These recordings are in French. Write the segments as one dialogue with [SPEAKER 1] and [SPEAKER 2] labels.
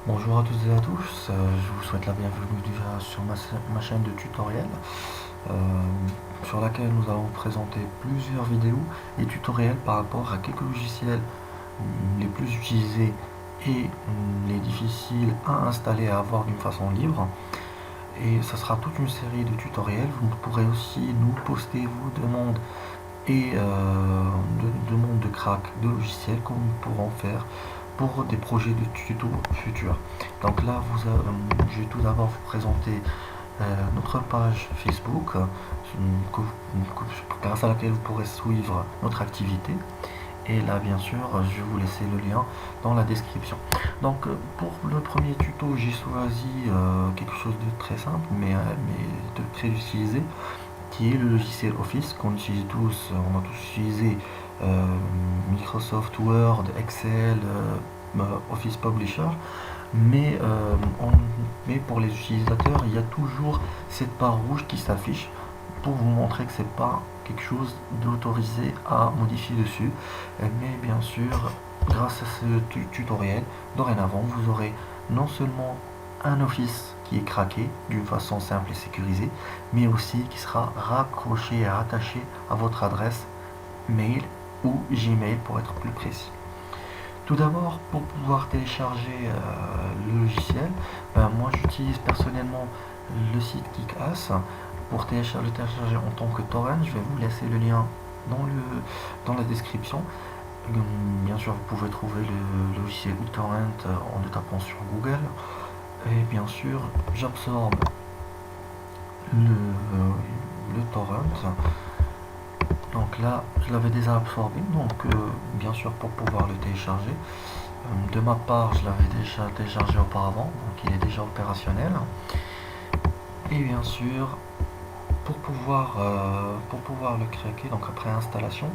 [SPEAKER 1] Bonjour à toutes et à tous, je vous souhaite la bienvenue déjà sur ma chaîne de tutoriel euh, sur laquelle nous allons présenter plusieurs vidéos et tutoriels par rapport à quelques logiciels les plus utilisés et les difficiles à installer et à avoir d'une façon libre. Et ça sera toute une série de tutoriels. Vous pourrez aussi nous poster vos demandes et demandes de crack de logiciels comme nous pourrons faire pour des projets de tuto futurs. Donc là, je vais tout d'abord vous présenter notre page Facebook, grâce à laquelle vous pourrez suivre notre activité. Et là, bien sûr, je vais vous laisser le lien dans la description. Donc, pour le premier tuto, j'ai choisi quelque chose de très simple, mais de très utilisé, qui est le logiciel Office qu'on utilise tous. On a tous utilisé Microsoft Word, Excel, Office Publisher, mais, mais pour les utilisateurs, il y a toujours cette barre rouge qui s'affiche pour vous montrer que c'est pas quelque chose d'autorisé à modifier dessus. Mais bien sûr, grâce à ce tutoriel, dorénavant, vous aurez non seulement un Office qui est craqué d'une façon simple et sécurisée, mais aussi qui sera raccroché et attaché à votre adresse mail ou Gmail pour être plus précis. Tout d'abord, pour pouvoir télécharger le logiciel, moi j'utilise personnellement le site KickAss pour le télécharger en tant que torrent. Je vais vous laisser le lien dans la description. Bien sûr, vous pouvez trouver le logiciel BitTorrent en le tapant sur Google. Et bien sûr, j'absorbe le torrent. Donc là, je l'avais déjà absorbé, donc bien sûr pour pouvoir le télécharger. De ma part, je l'avais déjà téléchargé auparavant, donc il est déjà opérationnel. Et bien sûr, pour pouvoir le craquer, donc après installation,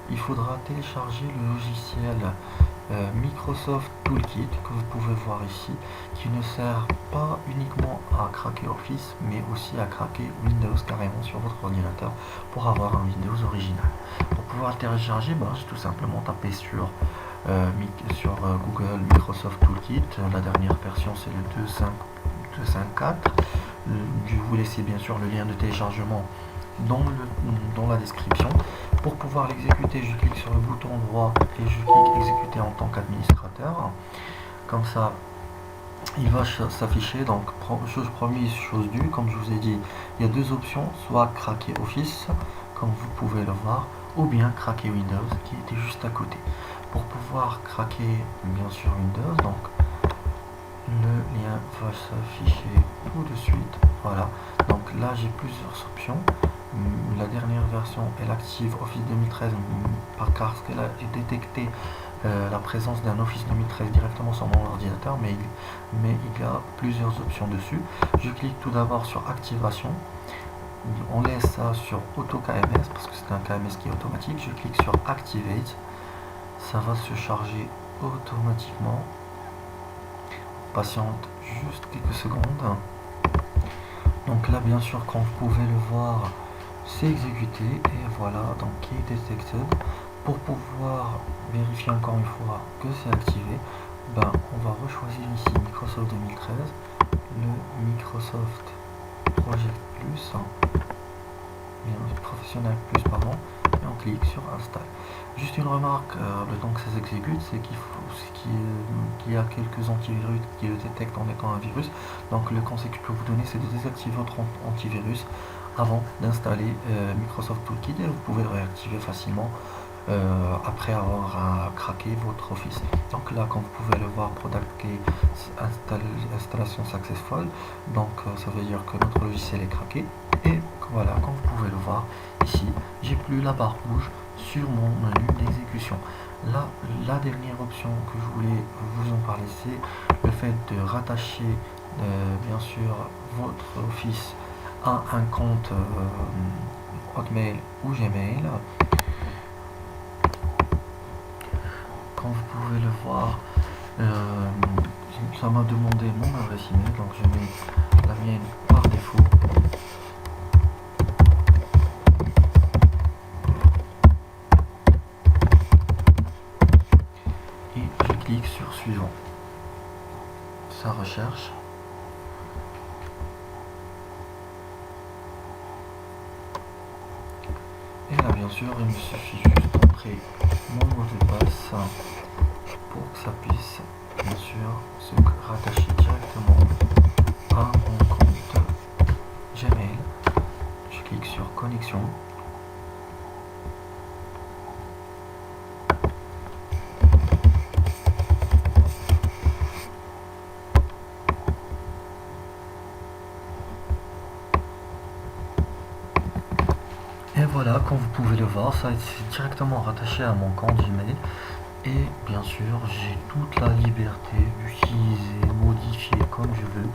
[SPEAKER 1] il faudra télécharger le logiciel Microsoft Toolkit que vous pouvez voir ici, qui ne sert pas uniquement à craquer Office, mais aussi à craquer Windows carrément sur votre ordinateur pour avoir un Windows original. Pour pouvoir le télécharger, j'ai tout simplement tapé sur Google Microsoft Toolkit. La dernière version c'est le 2.5.4. Je vous laisse bien sûr le lien de téléchargement dans la description. Pour pouvoir l'exécuter, je clique sur le bouton droit et je clique exécuter en tant qu'administrateur. Comme ça, il va s'afficher. Donc, chose promise, chose due. Comme je vous ai dit, il y a deux options, soit craquer Office, comme vous pouvez le voir, ou bien craquer Windows, qui était juste à côté. Pour pouvoir craquer, bien sûr, Windows, donc le lien va s'afficher tout de suite. Voilà. Donc là, j'ai plusieurs options. La dernière version, elle active Office 2013 parce qu'elle a détecté la présence d'un Office 2013 directement sur mon ordinateur, mais il y a plusieurs options dessus. Je clique tout d'abord sur activation. On laisse ça sur auto KMS parce que c'est un KMS qui est automatique. Je clique sur activate. Ça va se charger automatiquement. Patiente juste quelques secondes. Donc là, bien sûr, comme vous pouvez le voir, c'est exécuté et voilà, donc qui est detected. Pour pouvoir vérifier encore une fois que c'est activé, on va rechoisir ici Microsoft 2013, le Microsoft Project Plus, Professionnel Plus, pardon, et on clique sur Install. Juste une remarque, le temps que ça s'exécute, c'est qu'il y a quelques antivirus qui le détectent en étant un virus. Donc le conseil que je peux vous donner, c'est de désactiver votre antivirus avant d'installer Microsoft Toolkit et vous pouvez le réactiver facilement après avoir craqué votre Office. Donc là, comme vous pouvez le voir, Product Key installation successful. Donc ça veut dire que notre logiciel est craqué. Et voilà, comme vous pouvez le voir ici, j'ai plus la barre rouge sur mon menu d'exécution. Là, la dernière option que je voulais vous en parler, c'est le fait de rattacher bien sûr votre Office à un compte Hotmail ou Gmail. Comme vous pouvez le voir, ça m'a demandé mon adresse email, donc je mets la mienne par défaut. Et je clique sur suivant. sa recherche. Et là bien sûr il me suffit juste d'entrer mon mot de passe pour que ça puisse bien sûr se rattacher directement à mon compte Gmail. Je clique sur connexion. Et voilà, comme vous pouvez le voir, ça est directement rattaché à mon compte Gmail. Et bien sûr, j'ai toute la liberté d'utiliser, modifier comme je veux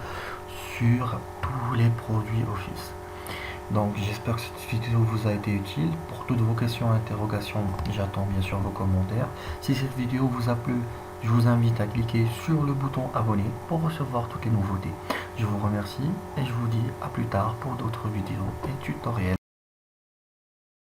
[SPEAKER 1] sur tous les produits Office. Donc j'espère que cette vidéo vous a été utile. Pour toutes vos questions et interrogations, j'attends bien sûr vos commentaires. Si cette vidéo vous a plu, je vous invite à cliquer sur le bouton abonner pour recevoir toutes les nouveautés. Je vous remercie et je vous dis à plus tard pour d'autres vidéos et tutoriels.